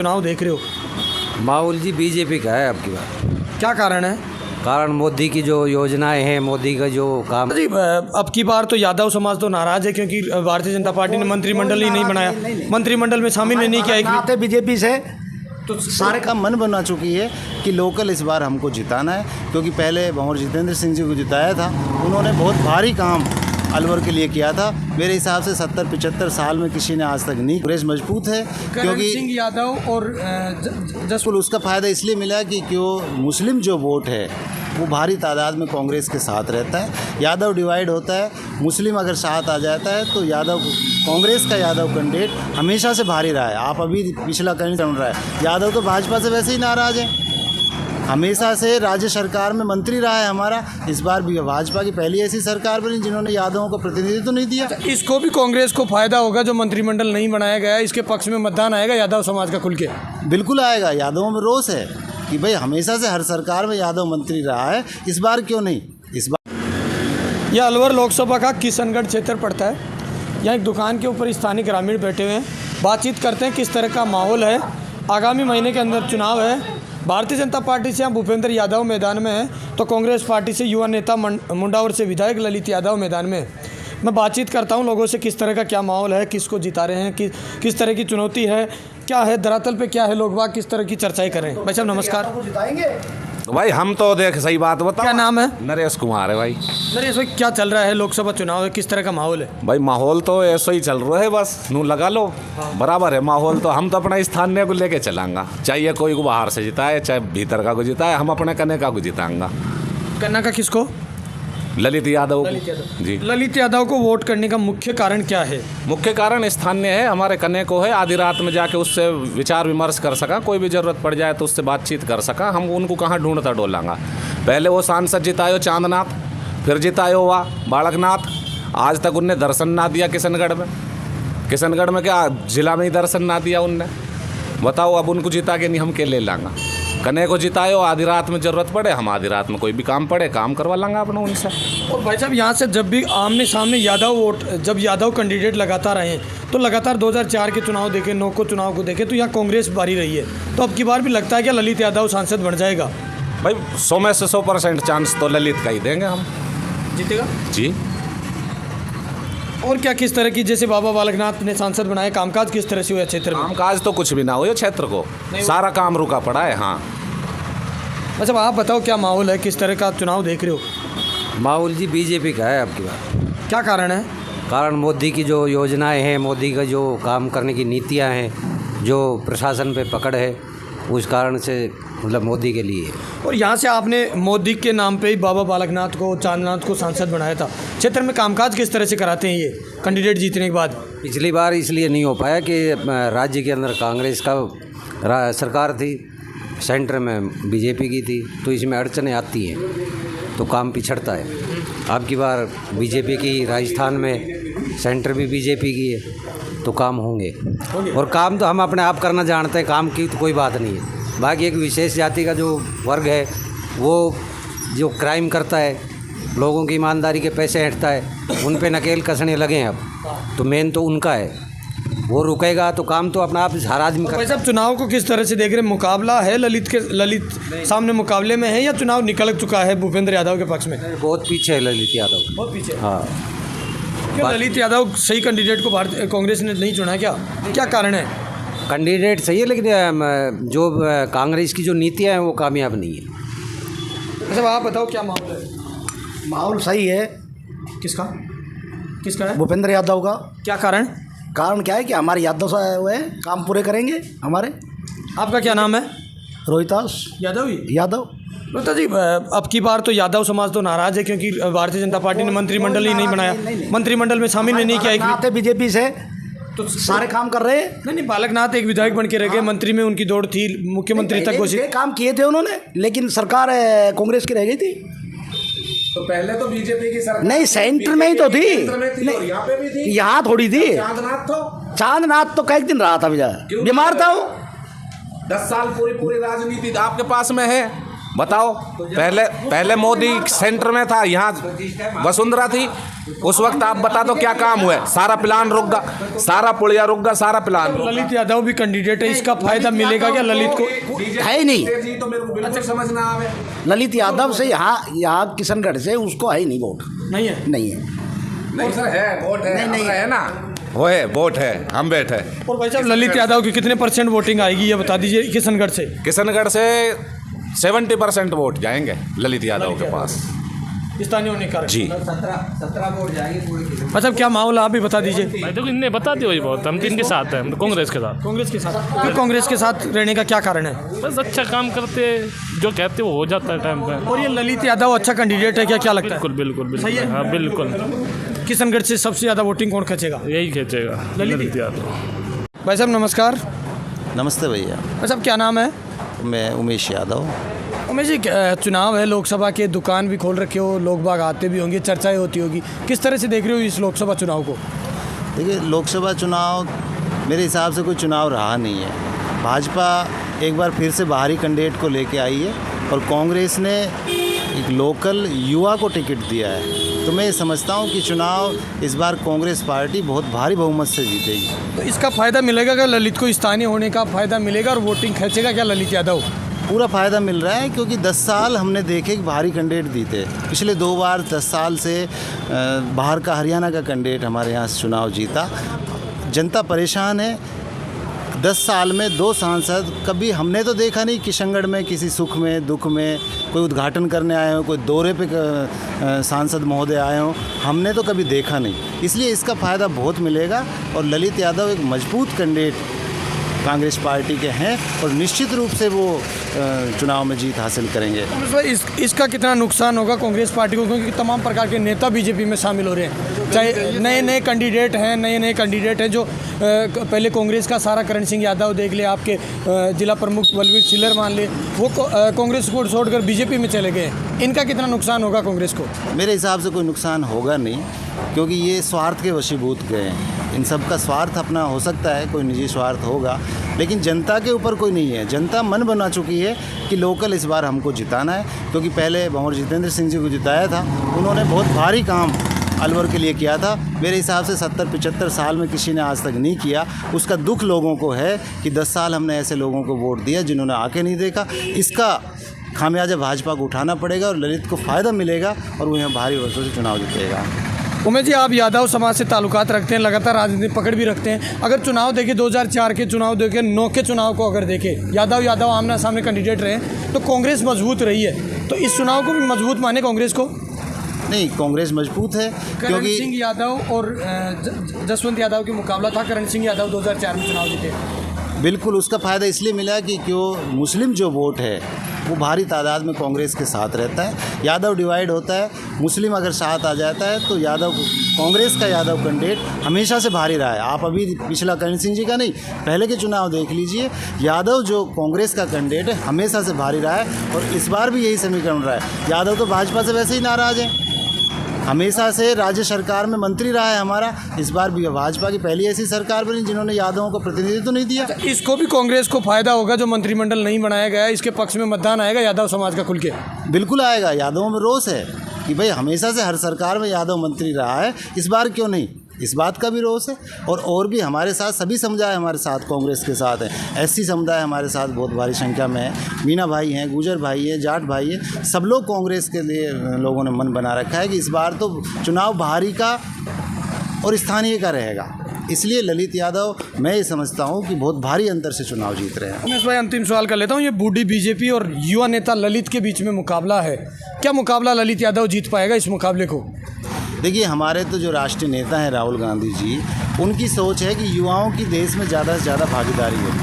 चुनाव देख रहे हो? माहौल जी बीजेपी का है अब की बार। क्या कारण है? कारण मोदी की जो योजनाएं हैं, मोदी का जो काम। जी, अब की बार तो यादव समाज तो नाराज है क्योंकि भारतीय जनता पार्टी ने मंत्रिमंडल ही नहीं बनाया, मंत्रिमंडल में शामिल नहीं किया। आते बीजेपी से तो सारे का मन बना चुकी है कि लोकल इस बार हमको जिताना है, क्योंकि पहले भंवर जितेंद्र सिंह जी को जिताया था। उन्होंने बहुत भारी काम अलवर के लिए किया था। मेरे हिसाब से 70-75 साल में किसी ने आज तक नहीं। कांग्रेस मजबूत है क्योंकि सिंह यादव और जसपुर उसका फ़ायदा इसलिए मिला कि क्यों मुस्लिम जो वोट है वो भारी तादाद में कांग्रेस के साथ रहता है। यादव डिवाइड होता है, मुस्लिम अगर साथ आ जाता है तो यादव कांग्रेस का यादव कैंडिडेट हमेशा से भारी रहा है। आप अभी पिछला कहीं सुन रहा है, यादव तो भाजपा से वैसे ही नाराज़ है, हमेशा से राज्य सरकार में मंत्री रहा है हमारा। इस बार भी भाजपा की पहली ऐसी सरकार बनी जिन्होंने यादवों को प्रतिनिधित्व तो नहीं दिया। इसको भी कांग्रेस को फायदा होगा जो मंत्रिमंडल नहीं बनाया गया है, इसके पक्ष में मतदान आएगा यादव समाज का खुल के। बिल्कुल आएगा। यादवों में रोष है कि भाई हमेशा से हर सरकार में यादव मंत्री रहा है, इस बार क्यों नहीं। इस बार यह अलवर लोकसभा का किशनगढ़ क्षेत्र पड़ता है। यहाँ एक दुकान के ऊपर स्थानीय ग्रामीण बैठे हुए हैं, बातचीत करते हैं किस तरह का माहौल है। आगामी महीने के अंदर चुनाव है। भारतीय जनता पार्टी से यहाँ भूपेंद्र यादव मैदान में है तो कांग्रेस पार्टी से युवा नेता मुंडावर से विधायक ललित यादव मैदान में है। मैं बातचीत करता हूँ लोगों से किस तरह का क्या माहौल है, किसको जिता रहे हैं, किस तरह की चुनौती है, क्या है धरातल पे, क्या है लोग बाग किस तरह की चर्चाएं करें। भाई साहब नमस्कार। तो भाई हम तो देख सही बात बताओ। क्या नाम है? नरेश कुमार है भाई। नरेश भाई, क्या चल रहा है? लोकसभा चुनाव है, किस तरह का माहौल है? भाई माहौल तो ऐसा ही चल रहा है, बस नू लगा लो। बराबर है माहौल तो। हम तो अपना स्थानीय को लेके चलांगा, चाहे कोई को बाहर से जिताए चाहे भीतर का को जिताए, हम अपने कन्ने का को जिताएंगा। कन्ना का किसको? ललित यादव जी। ललित यादव को वोट करने का मुख्य कारण क्या है? मुख्य कारण स्थानीय है, हमारे कन्ने को है। आधी रात में जाके उससे विचार विमर्श कर सका, कोई भी ज़रूरत पड़ जाए तो उससे बातचीत कर सका। हम उनको कहाँ ढूंढता डोलांगा। पहले वो सांसद जितायो चांदनाथ, फिर जितायो हुआ बालकनाथ, आज तक उनने दर्शन ना दिया किशनगढ़ में। किशनगढ़ में क्या जिला में ही दर्शन ना दिया उनने, बताओ। अब उनको जिता के नहीं हम के ले लांगा। कन्ने को जितायो, आधी रात में ज़रूरत पड़े, हम आधी रात में कोई भी काम पड़े काम करवा लांगा अपना उनसे। और भाई साहब यहाँ से जब भी आमने सामने यादव वोट, जब यादव कैंडिडेट लगातार आए हैं तो लगातार 2004 के चुनाव देखें, 9 को चुनाव को देखें तो यहाँ कांग्रेस भारी रही है। तो अब की बार भी लगता है कि ललित यादव सांसद बन जाएगा? भाई 100 में से 100% चांस तो ललित का ही देंगे हम। जीतेगा जी। और क्या किस तरह की, जैसे बाबा बालकनाथ ने सांसद बनाए, कामकाज किस तरह से हुआ क्षेत्र में? कामकाज तो कुछ भी ना हो क्षेत्र को, सारा काम रुका पड़ा है। हाँ अच्छा, आप बताओ क्या माहौल है, किस तरह का चुनाव देख रहे हो? माहौल जी बीजेपी का है अब की बार। क्या कारण है? कारण मोदी की जो योजनाएं हैं, मोदी का जो काम करने की नीतियां हैं, जो प्रशासन पे पकड़ है, उस कारण से मतलब मोदी के लिए। और यहाँ से आपने मोदी के नाम पे ही बाबा बालकनाथ को, चांदनाथ को सांसद बनाया था। क्षेत्र में कामकाज किस तरह से कराते हैं ये कैंडिडेट जीतने के बाद? पिछली बार इसलिए नहीं हो पाया कि राज्य के अंदर कांग्रेस का सरकार थी, सेंटर में बीजेपी की थी, तो इसमें अड़चनें आती हैं तो काम पिछड़ता है। अब की बार बीजेपी की, राजस्थान में सेंटर भी बीजेपी की है तो काम होंगे। और काम तो हम अपने आप करना जानते हैं, काम की तो कोई बात नहीं है। बाकी एक विशेष जाति का जो वर्ग है वो जो क्राइम करता है, लोगों की ईमानदारी के पैसे हटता है, उन पे नकेल कसने लगे हैं अब। तो मेन तो उनका है, वो रुकेगा तो काम तो अपना आप हर आदमी भाई साहब चुनाव को किस तरह से देख रहे हैं? मुकाबला है ललित सामने मुकाबले में है या चुनाव निकल चुका है भूपेंद्र यादव के पक्ष में? बहुत पीछे है ललित यादव, बहुत पीछे। हाँ। क्यों ललित यादव सही कैंडिडेट को भारतीय कांग्रेस ने नहीं चुना? क्या कारण है? कैंडिडेट सही है लेकिन जो कांग्रेस की जो नीतियाँ हैं वो कामयाब नहीं है। अच्छा, आप बताओ क्या माहौल है? माहौल सही है। किसका है? भूपेंद्र यादव का। क्या कारण? कारण क्या है कि हमारे यादव से हुए काम पूरे करेंगे हमारे। आपका क्या नाम है? रोहितास यादव ही? यादव। रोहिता जी, अब की बार तो यादव समाज तो नाराज है क्योंकि भारतीय जनता पार्टी ने मंत्रिमंडल ही नहीं बनाया, मंत्रिमंडल में शामिल नहीं किया। आते बीजेपी से तो सारे काम कर रहे हैं। नहीं, बालकनाथ एक विधायक बन के रह गए, मंत्री में उनकी दौड़ थी, मुख्यमंत्री तक घोषित काम किए थे उन्होंने, लेकिन सरकार कांग्रेस की रह गई थी। तो पहले तो बीजेपी की सरकार नहीं, सेंटर में ही तो थी, यहाँ पे भी थी, यहाँ थोड़ी थी। चांदनाथ तो कई दिन रहा था, बीमार था वो। 10 साल पूरी राजनीति आपके पास में है। बताओ, पहले मोदी सेंटर में था, यहाँ वसुंधरा थी, उस वक्त आप बता दो क्या काम हुआ है? सारा प्लान रुक गया, सारा पुलिया रुक गया, सारा प्लान। ललित यादव भी कैंडिडेट है, इसका फायदा मिलेगा क्या ललित को? है ही नहीं। तो मेरे को बिल्कुल समझ ना आवे। ललित यादव से यहाँ किशनगढ़ से उसको है ही नहीं वोट। नहीं है। नहीं है। नहीं सर है, वोट है, नहीं है ना, वो है, वोट है, हम बैठे। और भाई साहब ललित यादव की कितने % वोटिंग आएगी ये बता दीजिए किशनगढ़ से? किशनगढ़ से 70% वोट जाएंगे ललित यादव के पास, स्थानीय होने का जी। 17 वोट जाएंगे पूरे किसान। अच्छा क्या माहौल आप भी बता दीजिए। भाई देखो इनने बता दिया वही बहुत, हम किनके साथ हैं? कांग्रेस के साथ। कांग्रेस के साथ? क्यों कांग्रेस के साथ रहने का क्या कारण है? बस अच्छा काम करते, जो कहते वो हो जाता है टाइम पे। और ये ललित यादव अच्छा कैंडिडेट है क्या लगता है? बिल्कुल सही है? हाँ बिल्कुल, किशनगढ़ से सबसे ज़्यादा वोटिंग कौन खींचेगा? यही खींचेगा ललित यादव। भाई साहब नमस्कार। नमस्ते भैया, भाई साहब क्या नाम है? मैं उमेश यादव। उमेश जी चुनाव है लोकसभा के, दुकान भी खोल रखे हो, लोग बाग आते भी होंगे, चर्चाएं होती होगी, किस तरह से देख रहे हो इस लोकसभा चुनाव को? देखिए, लोकसभा चुनाव मेरे हिसाब से कोई चुनाव रहा नहीं है। भाजपा एक बार फिर से बाहरी कैंडिडेट को लेके आई है और कांग्रेस ने एक लोकल युवा को टिकट दिया है। तो मैं ये समझता हूँ कि चुनाव इस बार कांग्रेस पार्टी बहुत भारी बहुमत से जीतेगी। तो इसका फ़ायदा मिलेगा क्या ललित को? स्थानीय होने का फ़ायदा मिलेगा और वोटिंग खींचेगा क्या ललित यादव? पूरा फ़ायदा मिल रहा है, क्योंकि 10 साल हमने देखे कि बाहरी कैंडिडेट जीते। पिछले 2 बार 10 साल से बाहर का हरियाणा का कैंडिडेट हमारे यहाँ से चुनाव जीता। जनता परेशान है। 10 साल में 2 सांसद, कभी हमने तो देखा नहीं किशनगढ़ में किसी सुख में दुख में कोई उद्घाटन करने आए हो, कोई दौरे पे सांसद महोदय आए हों, हमने तो कभी देखा नहीं। इसलिए इसका फ़ायदा बहुत मिलेगा और ललित यादव एक मजबूत कैंडिडेट कांग्रेस पार्टी के हैं और निश्चित रूप से वो चुनाव में जीत हासिल करेंगे। इसका कितना नुकसान होगा कांग्रेस पार्टी को, क्योंकि तमाम प्रकार के नेता बीजेपी में शामिल हो रहे हैं, चाहे नए कैंडिडेट हैं जो पहले कांग्रेस का सारा करण सिंह यादव देख ले, आपके जिला प्रमुख बलवीर सिलर मान ले, वो कांग्रेस को छोड़कर बीजेपी में चले गए। इनका कितना नुकसान होगा कांग्रेस को? मेरे हिसाब से कोई नुकसान होगा नहीं, क्योंकि ये स्वार्थ के वशीभूत गए हैं। इन सब का स्वार्थ अपना हो सकता है, कोई निजी स्वार्थ होगा, लेकिन जनता के ऊपर कोई नहीं है। जनता मन बना चुकी है कि लोकल इस बार हमको जिताना है, क्योंकि पहले भंवर जितेंद्र सिंह जी को जिताया था, उन्होंने बहुत भारी काम अलवर के लिए किया था। मेरे हिसाब से 70-75 साल में किसी ने आज तक नहीं किया। उसका दुख लोगों को है कि 10 साल हमने ऐसे लोगों को वोट दिया जिन्होंने आके नहीं देखा। इसका खामियाजा भाजपा को उठाना पड़ेगा और ललित को फ़ायदा मिलेगा और वो यहाँ भारी वर्षों से चुनाव जीतेगा। उमेश जी आप यादव समाज से ताल्लुकात रखते हैं, लगातार राजनीतिक पकड़ भी रखते हैं। अगर चुनाव देखें 2004 के चुनाव देखें, 9 के चुनाव को अगर देखें, यादव आमना सामने कैंडिडेट रहे तो कांग्रेस मजबूत रही है। तो इस चुनाव को भी मजबूत माने कांग्रेस को? नहीं, कांग्रेस मजबूत है, करण सिंह यादव और जसवंत यादव के मुकाबला था। करण सिंह यादव 2004 में चुनाव जीते। बिल्कुल, उसका फ़ायदा इसलिए मिला कि क्यों मुस्लिम जो वोट है वो भारी तादाद में कांग्रेस के साथ रहता है। यादव डिवाइड होता है, मुस्लिम अगर साथ आ जाता है तो कांग्रेस का यादव कैंडिडेट हमेशा से भारी रहा है। आप अभी पिछला करण सिंह जी का नहीं, पहले के चुनाव देख लीजिए, यादव जो कांग्रेस का कैंडिडेट है हमेशा से भारी रहा है और इस बार भी यही समीकरण रहा है। यादव तो भाजपा से वैसे ही नाराज़ है, हमेशा से राज्य सरकार में मंत्री रहा है हमारा। इस बार भी भाजपा की पहली ऐसी सरकार बनी जिन्होंने यादवों को प्रतिनिधित्व तो नहीं दिया। इसको भी कांग्रेस को फायदा होगा जो मंत्रिमंडल नहीं बनाया गया, इसके पक्ष में मतदान आएगा यादव समाज का खुल के? बिल्कुल आएगा। यादवों में रोष है कि भाई हमेशा से हर सरकार में यादव मंत्री रहा है, इस बार क्यों नहीं, इस बात का भी रोष है। और भी हमारे साथ सभी समुदाय हमारे साथ कांग्रेस के साथ हैं। एससी समुदाय हमारे साथ बहुत भारी संख्या में है, मीना भाई हैं, गुजर भाई हैं, जाट भाई हैं, सब लोग कांग्रेस के लिए लोगों ने मन बना रखा है कि इस बार तो चुनाव बाहरी का और स्थानीय का रहेगा। इसलिए ललित यादव, मैं ये समझता हूँ कि बहुत भारी अंतर से चुनाव जीत रहे हैं। उमेश भाई अंतिम सवाल कर लेता हूँ, ये बूढ़ी बीजेपी और युवा नेता ललित के बीच में मुकाबला है, क्या मुकाबला ललित यादव जीत पाएगा इस मुकाबले को? देखिए, हमारे तो जो राष्ट्रीय नेता हैं राहुल गांधी जी, उनकी सोच है कि युवाओं की देश में ज़्यादा से ज़्यादा भागीदारी हो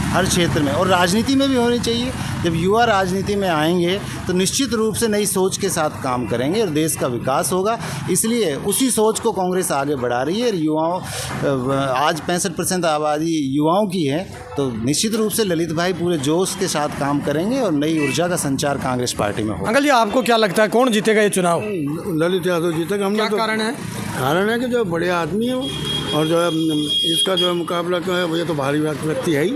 हर क्षेत्र में, और राजनीति में भी होनी चाहिए। जब युवा राजनीति में आएंगे तो निश्चित रूप से नई सोच के साथ काम करेंगे और देश का विकास होगा। इसलिए उसी सोच को कांग्रेस आगे बढ़ा रही है। युवाओं, आज 65% आबादी युवाओं की है, तो निश्चित रूप से ललित भाई पूरे जोश के साथ काम करेंगे और नई ऊर्जा का संचार कांग्रेस पार्टी में होगा। अंकल जी आपको क्या लगता है कौन जीतेगा ये चुनाव? ललित यादव जीतेगा। हमने क्या तो कारण है? कारण है कि जो बड़े आदमी है वो, और जो है इसका जो है मुकाबला क्या है, वो ये तो भारी व्यक्ति है ही,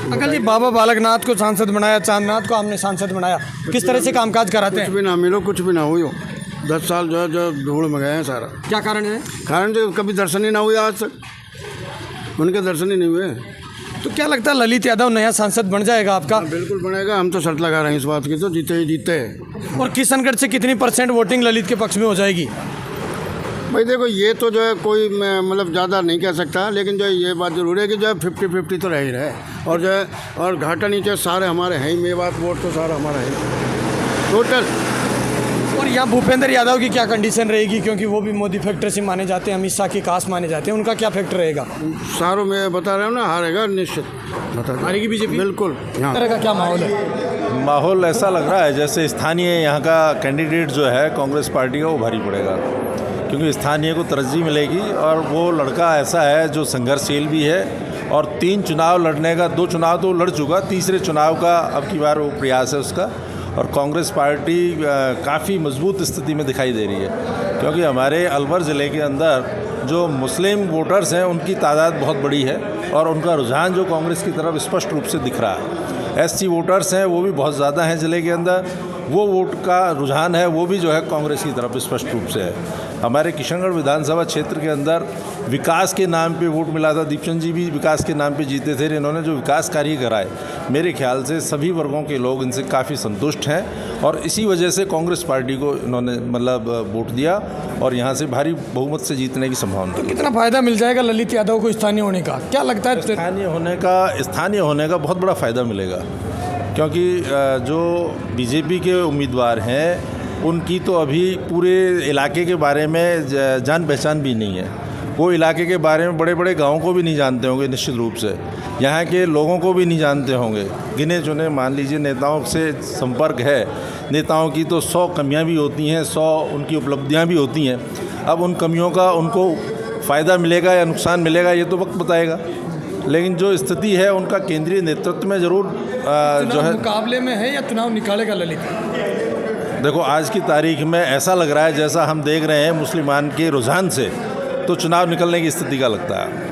अंकल जी, बाबा बालकनाथ को सांसद बनाया, चांदनाथ को हमने सांसद बनाया, किस तरह से कामकाज कराते कुछ हैं? भी ना मिलो, कुछ भी ना हो, 10 साल जो धूल में गए हैं सारा। क्या कारण है? कारण तो कभी दर्शन ही ना हुए, आज तक उनके दर्शन ही नहीं हुए। तो क्या लगता है ललित यादव नया सांसद बन जाएगा आपका? बिल्कुल बनेगा, हम तो शर्त लगा रहे हैं इस बात की, तो जीते ही जीते हैं। और किशनगढ़ से कितनी % वोटिंग ललित के पक्ष में हो जाएगी? भाई देखो, ये तो जो है कोई मतलब ज़्यादा नहीं कह सकता, लेकिन जो है ये बात जरूर है कि जो है 50-50 तो रह ही रहे, और जो है और घाटा नीचे सारे हमारे हैं ही, मेवात वोट तो सारा हमारा है टोटल। और यहाँ भूपेंद्र यादव की क्या कंडीशन रहेगी, क्योंकि वो भी मोदी फैक्टर से माने जाते हैं, अमित शाह की खास माने जाते हैं, उनका क्या फैक्टर रहेगा? सारों में बता रहा हूँ ना, हारेगा निश्चित, बता हारेगी बीजेपी? बिल्कुल। यहाँ तरह का क्या माहौल है? माहौल ऐसा लग रहा है जैसे स्थानीय यहाँ का कैंडिडेट जो है कांग्रेस पार्टी का, वो भारी पड़ेगा, क्योंकि स्थानीय को तरजीह मिलेगी, और वो लड़का ऐसा है जो संघर्षशील भी है, और 3 चुनाव लड़ने का, 2 चुनाव तो लड़ चुका, तीसरे चुनाव का अब की बार वो प्रयास है उसका। और कांग्रेस पार्टी काफ़ी मजबूत स्थिति में दिखाई दे रही है, क्योंकि हमारे अलवर ज़िले के अंदर जो मुस्लिम वोटर्स हैं उनकी तादाद बहुत बड़ी है, और उनका रुझान जो कांग्रेस की तरफ स्पष्ट रूप से दिख रहा है। SC वोटर्स हैं वो भी बहुत ज़्यादा हैं ज़िले के अंदर, वो वोट का रुझान है वो भी जो है कांग्रेस की तरफ स्पष्ट रूप से है। हमारे किशनगढ़ विधानसभा क्षेत्र के अंदर विकास के नाम पे वोट मिला था, दीपचंद जी भी विकास के नाम पे जीते थे। इन्होंने जो विकास कार्य कराए, मेरे ख्याल से सभी वर्गों के लोग इनसे काफ़ी संतुष्ट हैं, और इसी वजह से कांग्रेस पार्टी को इन्होंने मतलब वोट दिया, और यहाँ से भारी बहुमत से जीतने की संभावना। तो कितना फ़ायदा मिल जाएगा ललित यादव को स्थानीय होने का, क्या लगता है? स्थानीय होने का बहुत बड़ा फ़ायदा मिलेगा, क्योंकि जो बीजेपी के उम्मीदवार हैं उनकी तो अभी पूरे इलाके के बारे में जान पहचान भी नहीं है। वो इलाके के बारे में बड़े बड़े गाँव को भी नहीं जानते होंगे, निश्चित रूप से यहाँ के लोगों को भी नहीं जानते होंगे। गिने चुने मान लीजिए नेताओं से संपर्क है, नेताओं की तो 100 कमियाँ भी होती हैं, 100 उनकी उपलब्धियाँ भी होती हैं। अब उन कमियों का उनको फ़ायदा मिलेगा या नुकसान मिलेगा ये तो वक्त बताएगा, लेकिन जो स्थिति है उनका केंद्रीय नेतृत्व में ज़रूर जो है मुकाबले में है, या चुनाव निकालेगा ललित? देखो, आज की तारीख में ऐसा लग रहा है, जैसा हम देख रहे हैं मुसलमान के रुझान से, तो चुनाव निकलने की स्थिति का लगता है।